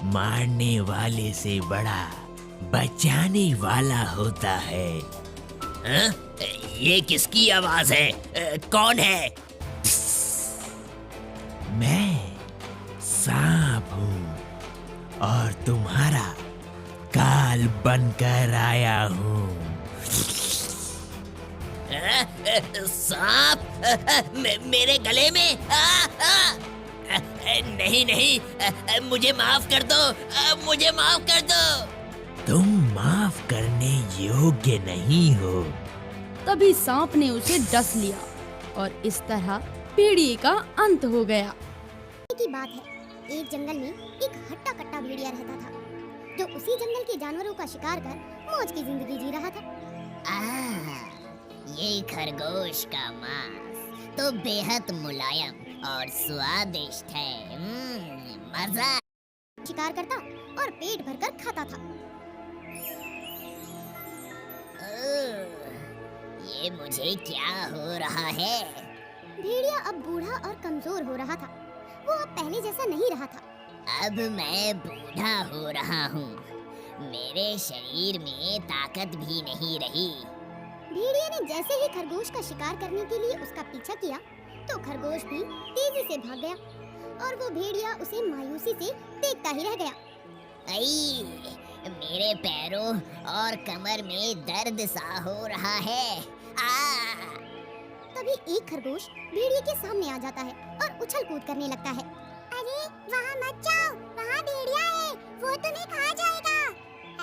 मारने वाले से बड़ा बचाने वाला होता है। हाँ? ये किसकी आवाज है? कौन है? मैं सांप हूँ और तुम्हारा काल बनकर आया हूँ। सांप? मेरे गले में? नहीं नहीं, मुझे माफ कर दो, मुझे माफ कर दो। तुम माफ करने योग्य नहीं हो। तभी सांप ने उसे डस लिया और इस तरह भेड़िए का अंत हो गया। की बात है, एक जंगल में एक हट्टा कट्टा भेड़िया रहता था जो उसी जंगल के जानवरों का शिकार कर मौज की जिंदगी जी रहा था। ये खरगोश का मांस तो बेहद मुलायम और स्वादिष्ट है। मजा। शिकार करता और पेट भरकर खाता था। ये मुझे क्या हो रहा है? भेड़िया अब बूढ़ा और कमजोर हो रहा था। वो अब पहले जैसा नहीं रहा था। अब मैं बूढ़ा हो रहा हूँ। मेरे शरीर में ताकत भी नहीं रही। भेड़िया ने जैसे ही खरगोश का शिकार करने के लिए उसका पीछा किया तो खरगोश भी तेजी से भाग गया और वो भेड़िया उसे मायूसी से देखता ही रह गया। मेरे पैरों और कमर में दर्द सा हो रहा है। तभी एक खरगोश भेड़िए के सामने आ जाता है और उछल कूद करने लगता है। अरे वहाँ मत जाओ, वहाँ भेड़िया है, वो तुम्हें खा जाएगा।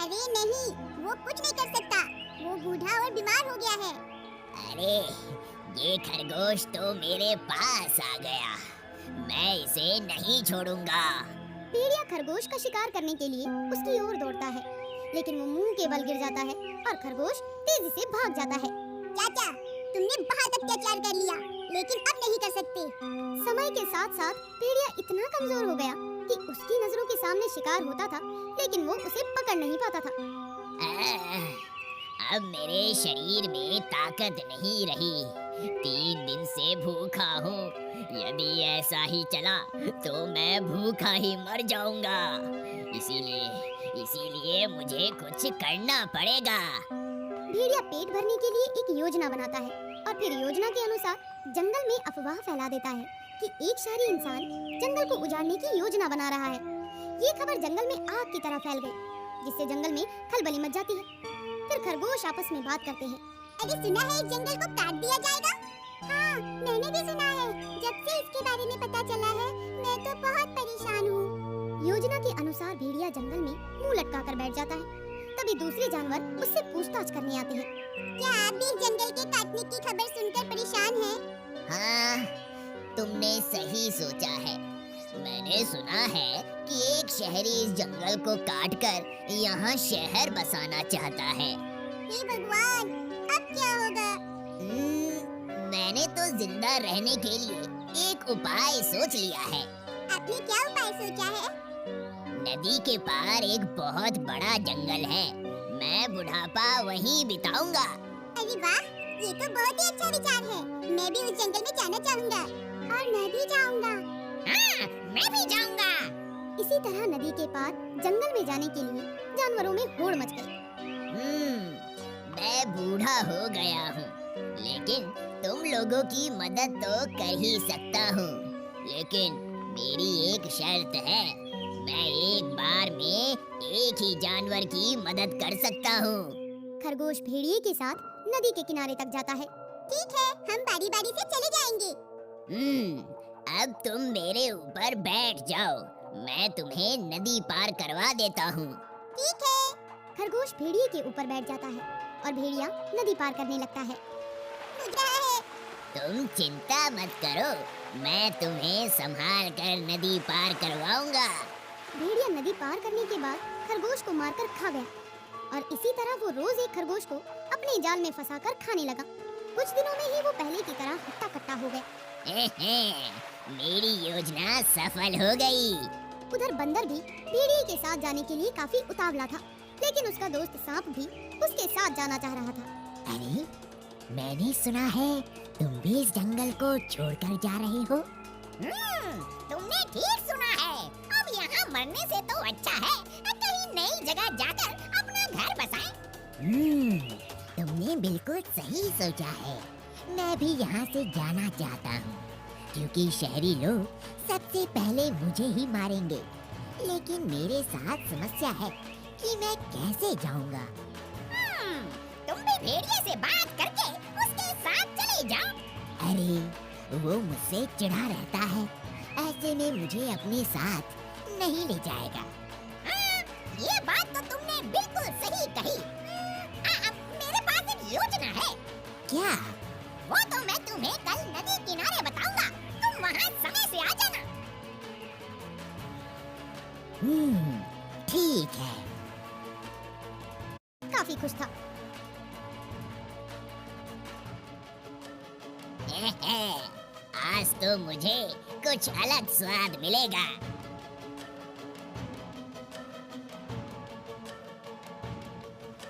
अरे नहीं, वो कुछ नहीं कर सकता, वो बूढ़ा और बीमार हो गया है। अरे ये खरगोश तो मेरे पास आ गया, मैं इसे नहीं छोड़ूंगा। भेड़िया खरगोश का शिकार करने के लिए उसकी ओर दौड़ता है, लेकिन वो मुंह के बल गिर जाता है और खरगोश तेजी से भाग जाता है। चाचा, तुमने बहुत अत्याचार कर लिया, लेकिन अब नहीं कर सकते। समय के साथ साथ भेड़िया इतना कमजोर हो गया कि उसकी नजरों के सामने शिकार होता था, लेकिन वो उसे पकड़ नहीं पाता था। अब मेरे शरीर में ताकत नहीं रही। 3 दिन से भूखा हूँ। यदि ऐसा ही चला तो मैं भूखा ही मर जाऊंगा। इसीलिए मुझे कुछ करना पड़ेगा। भेड़िया पेट भरने के लिए एक योजना बनाता है और फिर योजना के अनुसार जंगल में अफवाह फैला देता है कि एक शहरी इंसान जंगल को उजाड़ने की योजना बना रहा है। ये खबर जंगल में आग की तरह फैल गई, जिससे जंगल में खलबली मच जाती है। फिर खरगोश आपस में बात करते हैं। अरे सुना है इस जंगल को काट दिया जाएगा? हाँ, मैंने भी सुना है। जब से इसके बारे में पता चला है, मैं तो बहुत परेशान हूँ। योजना के अनुसार भेड़िया जंगल में मुंह लटका कर बैठ जाता है। तभी दूसरे जानवर उससे पूछताछ करने आते हैं। क्या आप भी जंगल के काटने की खबर सुनकर परेशान हैं? हाँ, तुमने सही सोचा है। मैंने सुना है कि एक शहरी इस जंगल को काटकर यहाँ शहर बसाना चाहता है। हे भगवान, अब क्या होगा? मैंने तो जिंदा रहने के लिए एक उपाय सोच लिया है। आपने क्या उपाय सोचा है? नदी के पार एक बहुत बड़ा जंगल है। मैं बुढ़ापा वहीं बिताऊंगा। अरे वाह, ये तो बहुत ही अच्छा विचार है। मैं भी उस जंगल में जाना चाहूँगा और मैं भी जाऊँगा। हाँ, मैं भी जाऊँगा। इसी तरह नदी के पार जंगल में जाने के लिए जानवरों में होड़ मच गई। मैं बूढ़ा हो गया हूँ, लेकिन तुम लोगों की मदद तो कर ही सकता हूँ। लेकिन मेरी एक शर्त है, मैं एक बार में एक ही जानवर की मदद कर सकता हूँ। खरगोश भेड़िए के साथ नदी के किनारे तक जाता है। ठीक है, हम बारी बारी से चले जाएंगे। अब तुम मेरे ऊपर बैठ जाओ, मैं तुम्हें नदी पार करवा देता हूँ। ठीक है। खरगोश भेड़िए के ऊपर बैठ जाता है और भेड़िया नदी पार करने लगता है। तुम चिंता मत करो, मैं तुम्हें संभाल कर नदी पार करवाऊंगा। भेड़िया नदी पार करने के बाद खरगोश को मारकर खा गया और इसी तरह वो रोज एक खरगोश को अपने जाल में फंसाकर खाने लगा। कुछ दिनों में ही वो पहले की तरह हट्टा कट्टा हो गया। मेरी योजना सफल हो गई। उधर बंदर भी भेड़िए के साथ जाने के लिए काफी उतावला था, लेकिन उसका दोस्त सांप भी उसके साथ जाना चाह रहा था। अरे, मैंने सुना है तुम भी इस जंगल को छोड़कर जा रहे हो। तुमने ठीक सुना है। अब यहाँ मरने से तो अच्छा है कहीं नई जगह जाकर अपना घर बसाएं। तुमने बिल्कुल सही सोचा है। मैं भी यहाँ से जाना चाहता हूँ क्योंकि शहरी लोग सबसे पहले मुझे ही मारेंगे। लेकिन मेरे साथ समस्या है कि मैं कैसे जाऊँगा। तुम भी भेड़िए से बात करके उसके साथ चले जाओ। अरे वो मुझसे चिढ़ा रहता है, ऐसे में मुझे अपने साथ नहीं ले जाएगा। ये बात तो तुमने बिल्कुल सही कही। मेरे पास एक योजना है। क्या? वो तो मैं तुम्हें कल नदी किनारे बताऊंगा। तुम वहाँ समय से आ जाना। ठीक है। काफी खुश था। आज तो मुझे कुछ अलग स्वाद मिलेगा।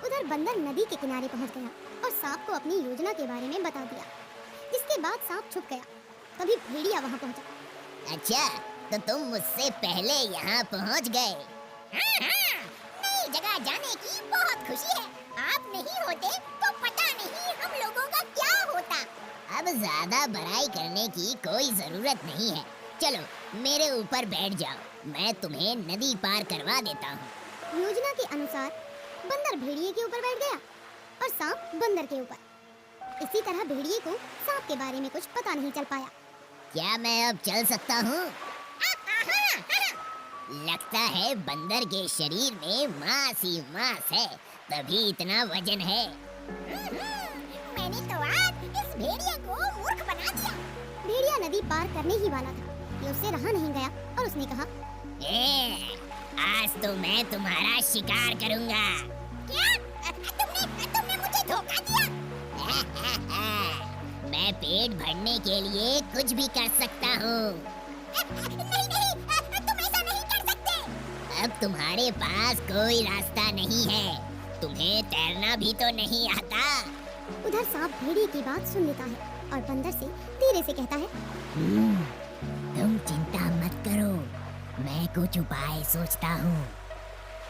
उधर बंदर नदी के किनारे पहुंच गया और सांप को अपनी योजना के बारे में बता दिया। इसके बाद सांप छुप गया। तभी भेड़िया वहां पहुंचा। अच्छा, तो तुम मुझसे पहले यहाँ पहुँच गए। हाँ, नई जगह जाने की बहुत खुशी है। आप नहीं होते तो पता नहीं हम लोगों का क्या होता। अब ज्यादा बड़ाई करने की कोई जरूरत नहीं है। चलो मेरे ऊपर बैठ जाओ, मैं तुम्हें नदी पार करवा देता हूँ। योजना के अनुसार बंदर भेड़िए के ऊपर बैठ गया और सांप बंदर के ऊपर। इसी तरह भेड़िए को सांप के बारे में कुछ पता नहीं चल पाया। क्या मैं अब चल सकता हूँ? लगता है बंदर के शरीर में मांस ही मांस है, तभी इतना वजन है। मैंने तो आज इस भेड़िए को मूर्ख बना दिया। भेड़िया नदी पार करने ही वाला था कि उससे रहा नहीं गया और उसने कहा, आज तो मैं तुम्हारा शिकार करूंगा। क्या? तुमने मुझे धोखा दिया? मैं पेट भरने के लिए कुछ भी कर सकता हूँ। नहीं, तुम ऐसा नहीं कर सकते। अब तुम्हारे पास कोई रास्ता नहीं है। तुम्हें तैरना भी तो नहीं आता। उधर सांप भेड़िए की बात सुन लेता है और बंदर से धीरे से कहता है, तुम चिंता मत करो, मैं कुछ उपाय सोचता हूँ।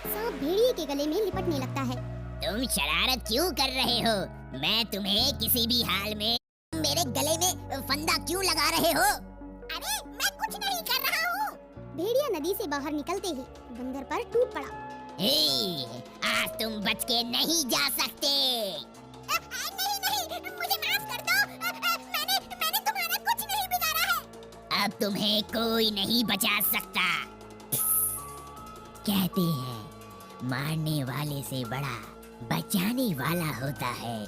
सांप भेड़िए के गले में लिपटने लगता है। तुम शरारत क्यों कर रहे हो? मैं तुम्हें किसी भी हाल में मेरे गले में फंदा क्यों लगा रहे हो? अरे मैं कुछ नहीं कर रहा हूँ। भेड़िया नदी से बाहर निकलते ही बंदर पर टूट पड़ा। आज तुम बच के नहीं जा सकते। नहीं, मुझे माफ कर दो। मैंने तुम्हारा कुछ नहीं बिगाड़ा है। अब तुम्हें कोई नहीं बचा सकता। कहते हैं मारने वाले से बड़ा बचाने वाला होता है।